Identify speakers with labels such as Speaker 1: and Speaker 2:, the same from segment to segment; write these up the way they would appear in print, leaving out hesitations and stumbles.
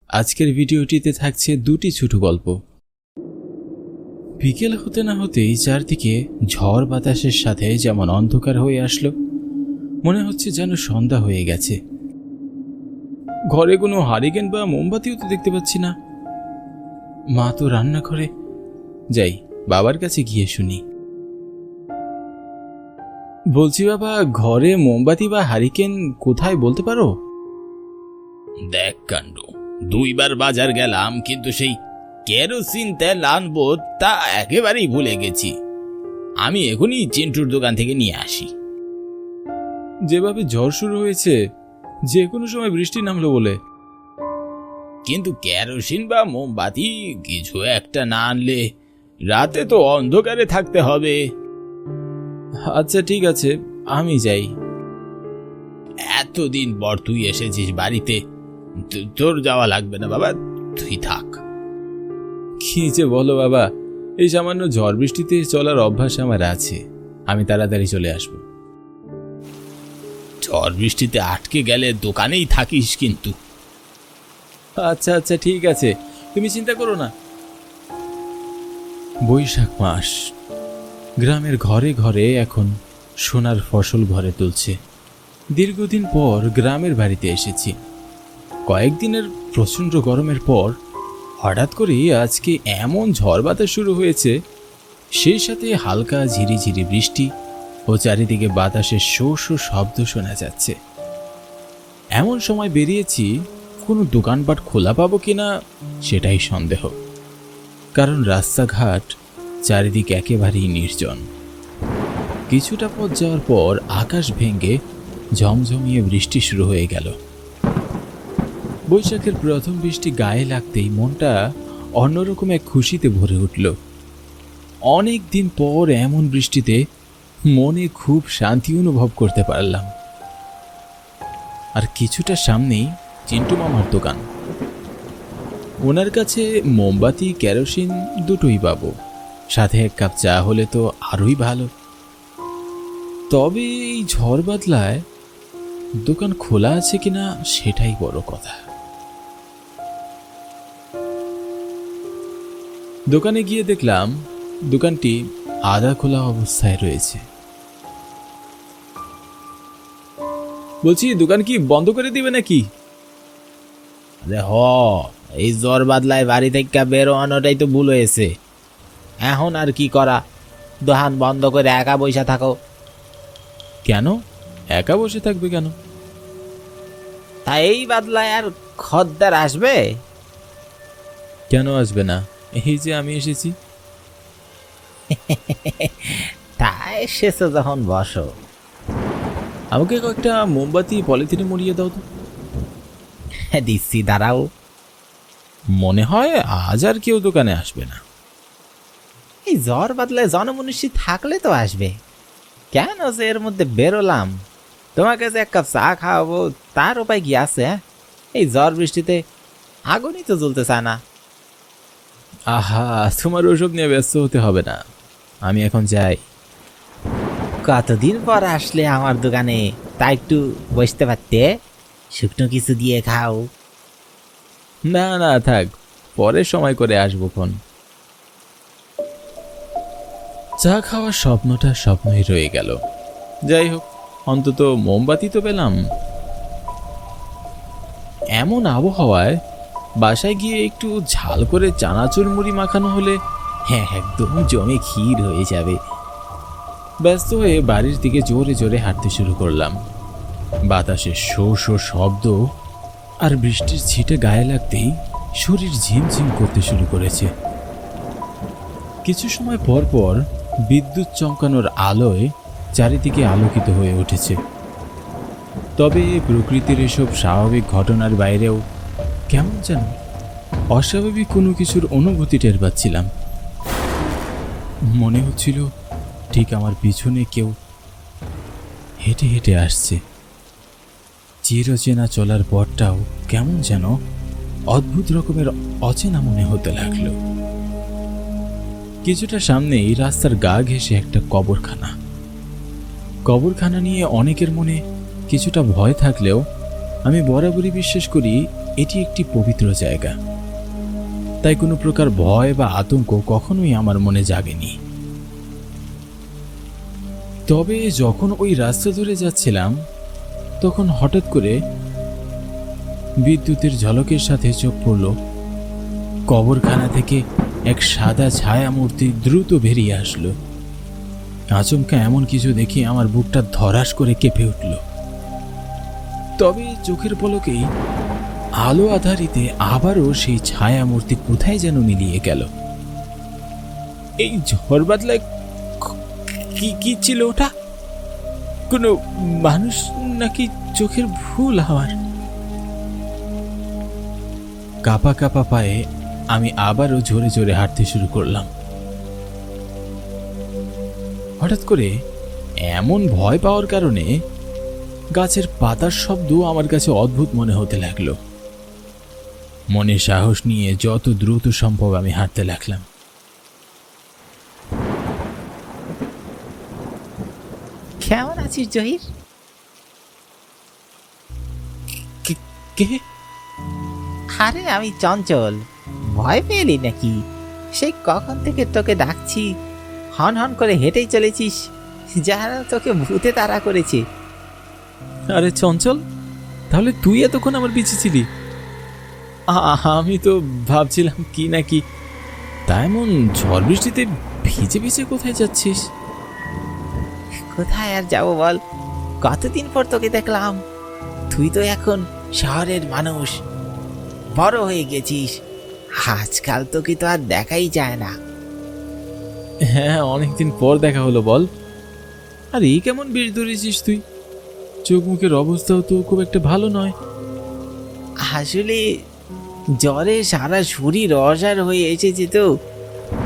Speaker 1: আজকের ভিডিওটিতে থাকছে দুটি ছোট গল্প। বিকেল হতে না হতেই চারদিকে ঝড় বাতাসের সাথে যেমন অন্ধকার হয়ে আসলো, মনে হচ্ছে যেন সন্ধ্যা হয়ে গেছে। ঘরে কোনো হারিকেন বা মোমবাতিও তো দেখতে পাচ্ছি না। মা তো রান্না করে। যাই, বাবার কাছে গিয়ে শুনি। বলছি বাবা, ঘরে মোমবাতি বা হারিকেন কোথায় বলতে পারো?
Speaker 2: দেখ কাণ্ড, 2 বার বাজার গেলাম, কিন্তু সেই কেরোসিন তেল আনবো তা একেবারেই ভুলে গেছি। আমি এখনই চিন্টুর দোকান থেকে নিয়ে আসি।
Speaker 1: যেভাবে ঝড় শুরু হয়েছে, যে কোনো সময় বৃষ্টি নামলো বলে।
Speaker 2: কিন্তু কেরোসিন বা মোমবাতি কিছু একটা না আনলে রাতে তো অন্ধকারে থাকতে হবে।
Speaker 1: আচ্ছা ঠিক আছে, আমি যাই।
Speaker 2: এতদিন পর তুই এসেছিস বাড়িতে, তোর যাওয়া লাগবে না বাবা, তুই থাক।
Speaker 1: কি যে বলো বাবা, এই সামান্য ঝড় বৃষ্টিতে চলার অভ্যাস আমার আছে। আমি তাড়াতাড়ি চলে আসব।
Speaker 2: ঝড় বৃষ্টিতে আটকে গেলে দোকানেই থাকিস কিন্তু।
Speaker 1: আচ্ছা আচ্ছা ঠিক আছে, তুমি চিন্তা করো না। বৈশাখ মাস, গ্রামের ঘরে ঘরে এখন সোনার ফসল ঘরে তুলছে। দীর্ঘদিন পর গ্রামের বাড়িতে এসেছি। কয়েকদিনের প্রচণ্ড গরমের পর হঠাৎ করে আজকে এমন ঝড় বাতাস শুরু হয়েছে, সেই সাথে হালকা ঝিরিঝিরি বৃষ্টি ও চারিদিকে বাতাসের শো শো শব্দ শোনা যাচ্ছে। এমন সময় বেরিয়েছি, কোনো দোকানপাট খোলা পাবো কিনা সেটাই সন্দেহ, কারণ রাস্তাঘাট চারিদিক একেবারেই নির্জন। কিছুটা পথ যাওয়ার পর আকাশ ভেঙে ঝমঝমিয়ে বৃষ্টি শুরু হয়ে গেল। বৈশাখের প্রথম বৃষ্টি গায়ে লাগতেই মনটা অন্যরকম এক খুশিতে ভরে উঠল। অনেক দিন পর এমন বৃষ্টিতে মনে খুব শান্তি অনুভব করতে পারলাম। আর কিছুটা সামনেই চিন্টু মামার দোকান। ওনার কাছে মোমবাতি কেরোসিন দুটোই পাবো, সাথে 1 কাপ চা হলে তো আরোই ভালো। তবে এই ঝড় বাদলায় দোকান খোলা আছে কিনা সেটাই বড় কথা। দোকানে গিয়ে দেখলাম দোকানটি আধা খোলা অবস্থায় রয়েছে। বলছি, দোকান কি বন্ধ করে দিবে নাকি?
Speaker 2: আরে এই জ্বর বাদলায় বাড়ি থেকে বেরোনোটাই তো ভুল হয়েছে। এখন আর কি করা, দোকান বন্ধ করে একা বসে থাকো।
Speaker 1: কেন একা বসে থাকবে কেন?
Speaker 2: তা এই বাদলায় আর খদ্দের আসবে?
Speaker 1: কেন আসবে না? এই যে আমি এসেছি।
Speaker 2: তা এসেছো যখন বসো।
Speaker 1: আমাকে কয়েকটা মোমবাতি পলিথিনে মুড়িয়ে দাও তো।
Speaker 2: দিচ্ছি, দাঁড়াও।
Speaker 1: মনে হয় আজ আর কেউ দোকানে আসবে না।
Speaker 2: এই জ্বর বাদলায় জনমনুষ্যী থাকলে তো আসবে। কেন যে এর মধ্যে বেরোলাম, তোমাকে যে 1 কাপ চা খাওয়াবো তার উপায় কি আছে? এই ঝড় বৃষ্টিতে আগুনই তো জ্বলতে চায় না।
Speaker 1: আহা, তোমার ওসব নিয়ে ব্যস্ত হতে হবে না, আমি এখন যাই।
Speaker 2: কতদিন পর আসলে আমার দোকানে, তা একটু বসতে পারতে, শুকনো কিছু দিয়ে খাও।
Speaker 1: না না থাক, পরে সময় করে আসবো খন। চা খাওয়ার স্বপ্নটা স্বপ্নই রয়ে গেল। যাই হোক, অন্তত মোমবাতি তো পেলাম। এমন আবহাওয়ায় বাসায় গিয়ে একটু ঝাল করে চানাচুর মুড়ি মাখানো হলে একদম জমে ক্ষীর হয়ে যাবে। ব্যস্ত হয়ে বাড়ির দিকে জোরে জোরে হাঁটতে শুরু করলাম। বাতাসের শো শো শব্দ আর বৃষ্টির ছিটে গায়ে লাগতেই শরীর ঝিমঝিম করতে শুরু করেছে। কিছু সময় পর পর বিদ্যুৎ চমকানোর আলোয় চারিদিকে আলোকিত হয়ে উঠেছে। তবে প্রকৃতির এসব স্বাভাবিক ঘটনার বাইরেও কেমন যেন অস্বাভাবিক কোনো কিছুর অনুভূতি টের পাচ্ছিলাম। মনে হচ্ছিল ঠিক আমার পিছনে কেউ হেঁটে হেঁটে আসছে। চিরচেনা চলার পথটাও কেমন যেন অদ্ভুত রকমের অচেনা মনে হতে লাগলো। কিছুটা সামনেই রাস্তার গা ঘেঁষে একটা কবরখানা। কবরখানা নিয়ে অনেকের মনে কিছুটা ভয় থাকলেও আমি বরাবরই বিশ্বাস করি এটি একটি পবিত্র জায়গা, তাই কোনো প্রকার ভয় বা আতঙ্ক কখনোই আমার মনে জাগেনি। তবে যখন ওই রাস্তা ধরে যাচ্ছিলাম, তখন হঠাৎ করে বিদ্যুতের ঝলকের সাথে চোখ পড়ল কবরখানা থেকে এক সাদা ছায়া মূর্তি দ্রুত বেরিয়ে আসলো। আচমকা এমন কিছু দেখে আমার বুকটা ধড়াস করে কেঁপে উঠল। তবে চোখের পলকেই আলো আধারিতে আবারও সেই ছায়া মূর্তি কোথায় যেন মিলিয়ে গেল। এই ঝড় বাদলায় কি কি ছিল ওটা? কোনো মানুষ নাকি চোখের ভুল আমার? কাঁপা কাঁপা পায়ে আমি আবারও জোরে জোরে হাঁটতে শুরু করলাম। হঠাৎ করে এমন ভয় পাওয়ার কারণে গাছের পাতার শব্দ আমার কাছে অদ্ভুত মনে হতে লাগলো। মনে সাহস নিয়ে যত দ্রুত সম্ভব আমি হাঁটতে লাগলাম।
Speaker 2: কেমন আছিস জহির?
Speaker 1: কে?
Speaker 2: আরে আমি চঞ্চল। ভয় পেলি নাকি? সেই কখন থেকে তোকে ডাকছি, হন হন করে হেঁটেই চলেছিস, যেন তোকে ভূতে তাড়া করেছে।
Speaker 1: আরে চঞ্চল, তাহলে তুই এতক্ষণ আমার পিছে ছিলি? আমি তো ভাবছিলাম কি নাকি। তা এমন ঝড় বৃষ্টিতে ভিজে ভিজে কোথায় যাচ্ছিস?
Speaker 2: কোথায় আর যাবো বল, কতদিন পর তোকে দেখলাম। তুই তো এখন শহরের মানুষ, বড় হয়ে গেছিস। আজকাল তোকে তো আর দেখাই যায় না।
Speaker 1: হ্যাঁ, অনেকদিন পর দেখা হলো বল। আর এই কেমন বেশ ধরেছিস তুই? চোখ মুখের অবস্থাও তো খুব একটা ভালো নয়।
Speaker 2: আসলে জ্বরে সারা শরীর অসাড় হয়ে এসেছে তো,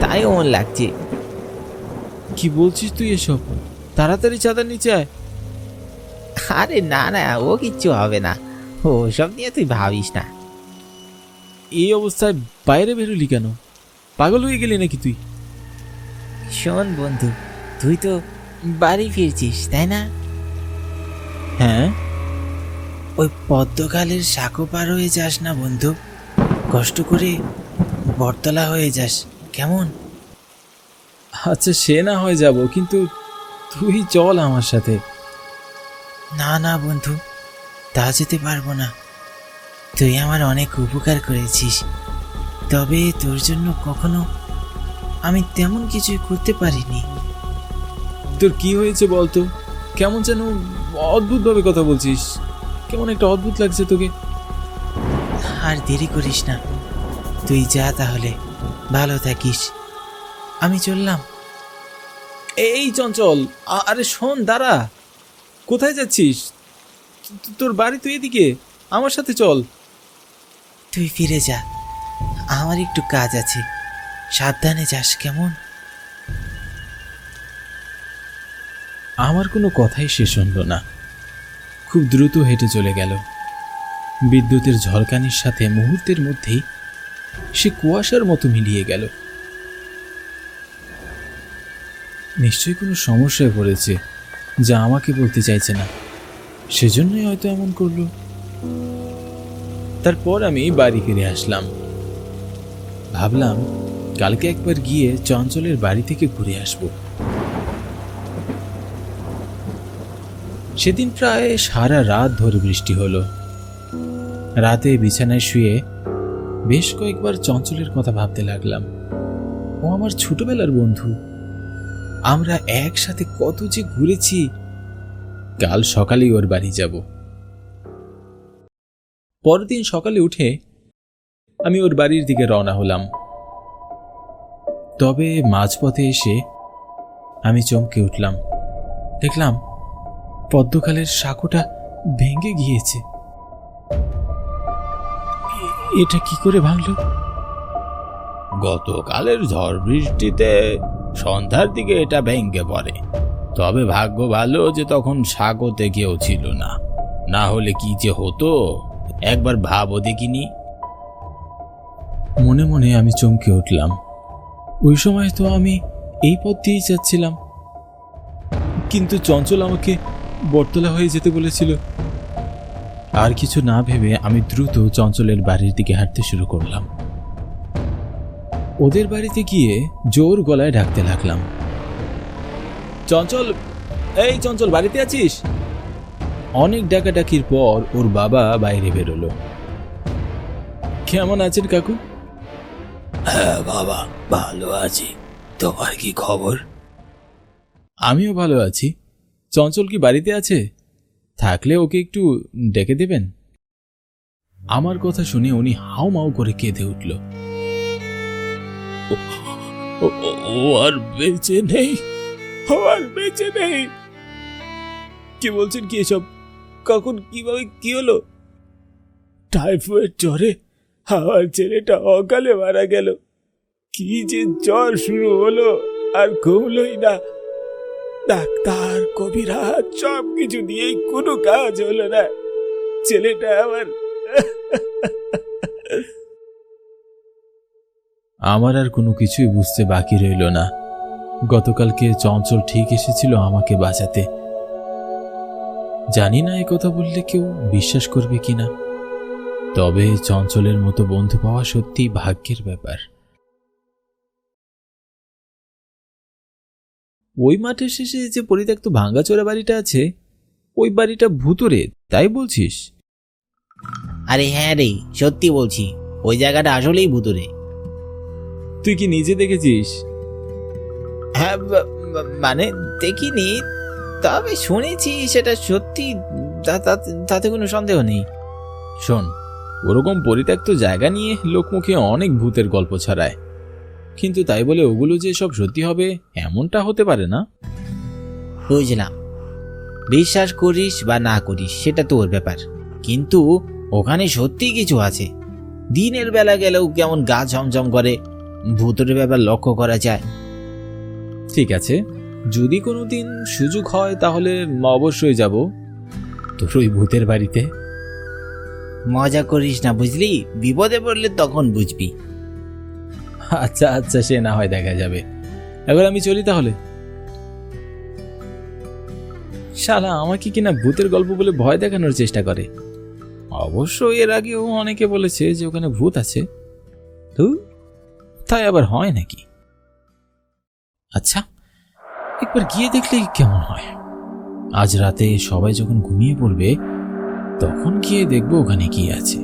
Speaker 2: তাই অমন লাগছে।
Speaker 1: কি বলছিস তুই এসব? তাড়াতাড়ি চাঁদার নিচে আয়।
Speaker 2: আরে না না, ও কিচ্ছু হবে না, ওসব নিয়ে তুই ভাবিস না।
Speaker 1: এই অবস্থায় বাইরে বেরোলি কেন? পাগল হয়ে গেলি নাকি তুই?
Speaker 2: শোন বন্ধু, তুই তো বাড়ি ফিরছিস তাই না?
Speaker 1: হ্যাঁ।
Speaker 2: ওই পদ্মকালের সাঁকো পার হয়ে যাস না বন্ধু, কষ্ট করে বটতলা হয়ে যাস, কেমন?
Speaker 1: আচ্ছা, সে না হয় যাব, কিন্তু তুই চল আমার সাথে।
Speaker 2: না না বন্ধু, তা যেতে পারবো না। তুই আমার অনেক উপকার করেছিস, তবে তোর জন্য কখনো আমি তেমন কিছুই করতে পারিনি।
Speaker 1: তোর কি হয়েছে বলতো? কেমন যেন অদ্ভুতভাবে কথা বলছিস, কেমন একটা অদ্ভুত লাগছে তোকে।
Speaker 2: আর দেরি করিস না, তুই যা তাহলে, ভালো থাকিস, আমি চললাম।
Speaker 1: এই চঞ্চল, আরে শোন, দাঁড়া। কোথায় যাচ্ছিস? তোর বাড়ি তুই এদিকে, আমার সাথে চল।
Speaker 2: তুই ফিরে যা, আমার একটু কাজ আছে, সাবধানে যাস কেমন?
Speaker 1: আমার কোনো কথাই শেষ হলো না, খুব দ্রুত হেঁটে চলে গেল। বিদ্যুতের ঝলকানির সাথে মুহূর্তের মধ্যেই সে কুয়াশার মতো মিলিয়ে গেল। নিশ্চয়ই কোনো সমস্যায় পড়েছে, যা আমাকে বলতে চাইছে না, সেজন্যই হয়তো এমন করলো। তারপর আমি বাড়ি ফিরে আসলাম। ভাবলাম কালকে একবার গিয়ে চঞ্চলের বাড়ি থেকে ঘুরে আসব। সেদিন প্রায় সারা রাত ধরে বৃষ্টি হলো। রাতে বিছানায় শুয়ে বেশ কয়েকবার চঞ্চলের কথা ভাবতে লাগলাম। ও আমার ছোটবেলার বন্ধু, আমরা একসাথে কত যে ঘুরেছি। কাল সকালেই ওর বাড়ি যাব। পরদিন সকালে উঠে আমি ওর বাড়ির দিকে রওনা হলাম। তবে মাঝপথে এসে আমি চমকে উঠলাম। দেখলাম পদ্মকালের সাঁকোটা ভেঙে গিয়েছে। এটা কি করে ভাঙলো?
Speaker 3: গতকালের ঝড় বৃষ্টিতে সন্ধ্যার দিকে এটা ভেঙে পড়ে। তবে ভাগ্য ভালো যে তখন সাগতে কেউ ছিল না, না হলে কি যে হতো একবার ভাবও দেখিনি।
Speaker 1: মনে মনে আমি চমকে উঠলাম। ওই সময় তো আমি এই পথ দিয়েই যাচ্ছিলাম, কিন্তু চঞ্চল আমাকে বটতলা হয়ে যেতে বলেছিল। আর কিছু না ভেবে আমি দ্রুত চঞ্চলের বাড়ির দিকে হাঁটতে শুরু করলাম। ওদের বাড়িতে গিয়ে জোর গলায় ডাকতে লাগলাম, চঞ্চল, এই চঞ্চল, বাড়িতে আছিস? অনেক ডাকাডাকির পর ওর বাবা বাইরে বেরোলো। কেমন আছেন কাকু?
Speaker 3: হ্যাঁ বাবা, ভালো আছি। তোমার কি খবর?
Speaker 1: আমিও ভালো আছি। চঞ্চল কি বাড়িতে আছে? থাকলে ওকে একটু ডেকে দেবেন। আমার কথা শুনে উনি হাউমাউ করে কেঁদে উঠল।
Speaker 3: ও আর বেঁচে নেই, ও আর বেঁচে নেই।
Speaker 1: কি বলছেন কি এসব? কখন, কিভাবে, কি হলো?
Speaker 3: টাইফয়েড জ্বরে আমার ছেলেটা অকালে মারা গেল। কি যে জ্বর শুরু হলো, আর কমলই না। ডাক্তার, কবিরাজ সব কিছু দিয়েই কোনো কাজ হলো না। ছেলেটা
Speaker 1: আমার আর কোনো কিছুই বুঝতে বাকি রইল না। গতকালকে চঞ্চল ঠিক এসেছিল আমাকে বাঁচাতে। জানি না এ কথা বললে কেউ বিশ্বাস করবে কিনা, তবে চঞ্চলের মতো বন্ধু পাওয়া সত্যি ভাগ্যের ব্যাপার। ওই মাঠের শেষে যে পরিত্যক্ত ভাঙ্গাচোরা বাড়িটা আছে, ওই বাড়িটা ভুতুরে, তাই বলছিস?
Speaker 2: আরে হ্যাঁ রে, সত্যি বলছি, ওই জায়গাটা আসলেই ভুতুরে।
Speaker 1: তুই কি নিজে দেখেছিস?
Speaker 2: হ্যাঁ, মানে দেখিনি, তবে শুনেছি সেটা সত্যি, তাতে কোনো সন্দেহ নেই।
Speaker 1: শোন, ওরকম পরিত্যক্ত জায়গা নিয়ে লোকমুখে অনেক ভূতের গল্প ছড়ায়, কিন্তু তাই বলে ওগুলো যে সব সত্যি হবে এমনটা হতে পারে না।
Speaker 2: বুঝলাম, বিশ্বাস করিস বা না করিস সেটা তোর ব্যাপার, কিন্তু ওখানে সত্যি কিছু আছে। দিনের বেলা গেলেও কেমন গা ঝমঝম করে, ভূতের ব্যাপার লক্ষ্য করা যায়।
Speaker 1: ঠিক আছে, যদি কোনোদিন সুযোগ হয় তাহলে অবশ্যই যাব তোর ওই ভূতের বাড়িতে।
Speaker 2: মজা করিস না, বুঝলি? বিপদে পড়লে তখন বুঝবি।
Speaker 1: আচ্ছা আচ্ছা, সে না হয় দেখা যাবে। এবার আমি চলি তাহলে। শালা আমাকে কিনা ভূতের গল্প বলে ভয় দেখানোর চেষ্টা করে। অবশ্য এর আগেও অনেকে বলেছে যে ওখানে ভূত আছে, তো তাই আবার হয় নাকি? আচ্ছা, একবার গিয়ে দেখলেই কেমন হয়। আজ রাতে সবাই যখন ঘুমিয়ে পড়বে তখন গিয়ে দেখবো ওখানে কি আছে।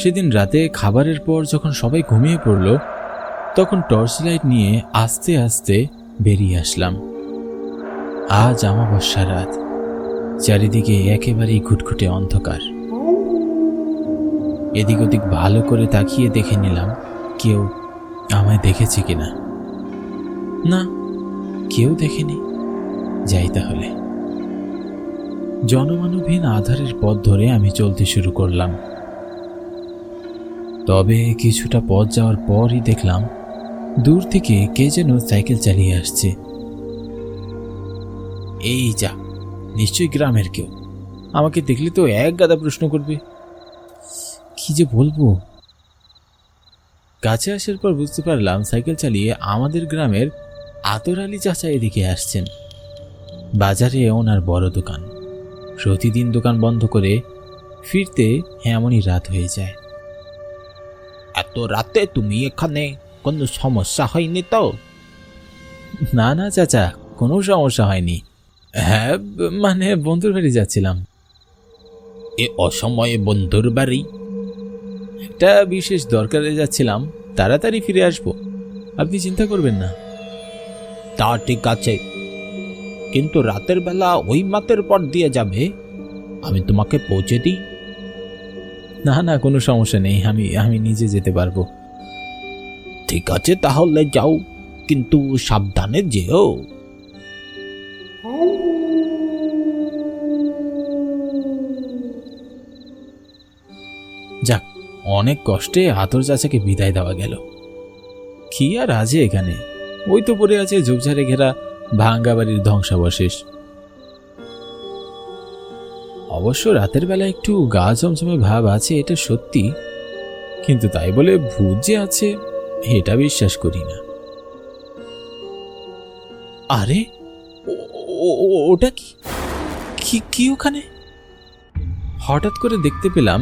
Speaker 1: সেদিন রাতে খাবারের পর যখন সবাই ঘুমিয়ে পড়ল, তখন টর্চ লাইট নিয়ে আস্তে আস্তে বেরিয়ে আসলাম। আজ অমাবস্যা রাত, চারিদিকে একেবারেই ঘুটঘুটে অন্ধকার। এদিক ওদিক ভালো করে তাকিয়ে দেখে নিলাম কেউ আমায় দেখেছে কিনা। না, কেউ দেখেনি। যাই তাহলে। জনমানবহীন আধারের পথ ধরে আমি চলতে শুরু করলাম। তবে কিছুটা পথ যাওয়ার পরই দেখলাম দূর থেকে কে যেন সাইকেল চালিয়ে আসছে। এই যা, নিশ্চয়ই গ্রামের কেউ। আমাকে দেখলে তো এক গাদা প্রশ্ন করবে, কি যে বলবো। কাছে আসার পর বুঝতে পারলাম সাইকেল চালিয়ে আমাদের গ্রামের আতর আলী চাচা এদিকে আসছেন। বাজারে ওনার বড় দোকান, প্রতিদিন দোকান বন্ধ করে ফিরতে এমনই রাত হয়ে যায়।
Speaker 2: এত রাতে তুমি এখানে, কোনো সমস্যা হয়নি তো?
Speaker 1: না না চাচা, কোনো সমস্যা হয়নি। হ্যাঁ, মানে বন্ধুর বাড়ি যাচ্ছিলাম।
Speaker 2: এ অসময়ে বন্ধুর বাড়ি?
Speaker 1: একটা বিশেষ দরকারে যাচ্ছিলাম, তাড়াতাড়ি ফিরে আসবো, আপনি চিন্তা করবেন না।
Speaker 2: তা ঠিক আছে, কিন্তু রাতের বেলা ওই মাতের পর দিয়ে যাবে, আমি তোমাকে পৌঁছে দিই?
Speaker 1: না না, কোনো সমস্যা নেই, আমি নিজে যেতে পারবো।
Speaker 2: ঠিক আছে তাহলে যাও, কিন্তু সাবধানে যেও।
Speaker 1: যাক, অনেক কষ্টে আতর চাচাকে বিদায় দেওয়া গেল। কি আর আছে এখানে, ওই তো পড়ে আছে ঝোপঝাড়ে ঘেরা ভাঙ্গা বাড়ির ধ্বংসাবশেষ। অবশ্য রাতের বেলা একটু গা চমচমে ভাব আছে, এটা সত্যি, কিন্তু তাই বলে ভূত যে আছে এটা বিশ্বাস করি না। আরে ওটা কি? কি কি ওখানে? হঠাৎ করে দেখতে পেলাম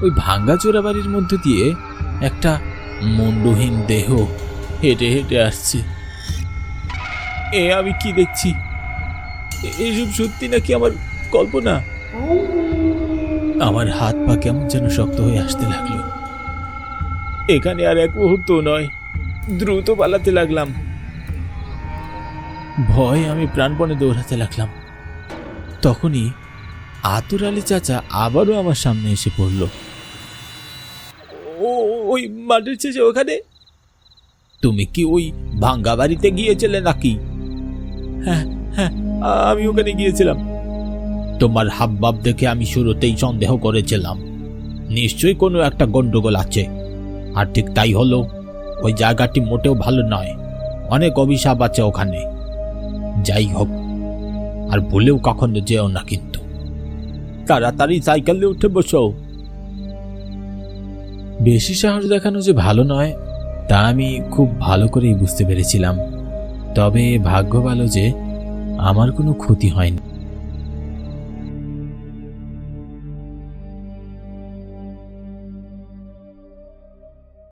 Speaker 1: ওই ভাঙ্গা চোরা বাড়ির মধ্য দিয়ে একটা মুন্ডহীন দেহ হেঁটে হেঁটে আসছে। এ আমি কি দেখছি? এসব সত্যি নাকি আমার কল্পনা? আমার হাত পা কেমন যেন শক্ত হয়ে আসতে লাগলো। এখানে আর এক মুহূর্ত নয়, দ্রুত পালাতে লাগলাম। ভয়ে আমি প্রাণপণে দৌড়াতে লাগলাম। তখনই আতুর আলী চাচা আবারও আমার সামনে এসে পড়ল। ওই মাঠের শেষে ওখানে? তুমি কি ওই ভাঙ্গা বাড়িতে গিয়েছিলে নাকি? হ্যাঁ হ্যাঁ, আমি ওখানে গিয়েছিলাম। তোমার হাবভাব দেখে আমি শুরুতেই সন্দেহ করেছিলাম নিশ্চয়ই কোনো একটা গন্ডগোল আছে। আর ঠিক তাই হলো। ওই জায়গাটি মোটেও ভালো নয়, অনেক অভিশাপ আছে ওখানে। যাই হোক, আর ভুলেও কখনো যেও না কিন্তু। তাড়াতাড়ি সাইকেলে উঠে বসো। বেশি সাহস দেখানো যে ভালো নয় তা আমি খুব ভালো করেই বুঝতে পেরেছিলাম। তবে ভাগ্য ভালো যে আমার কোনো ক্ষতি হয়নি।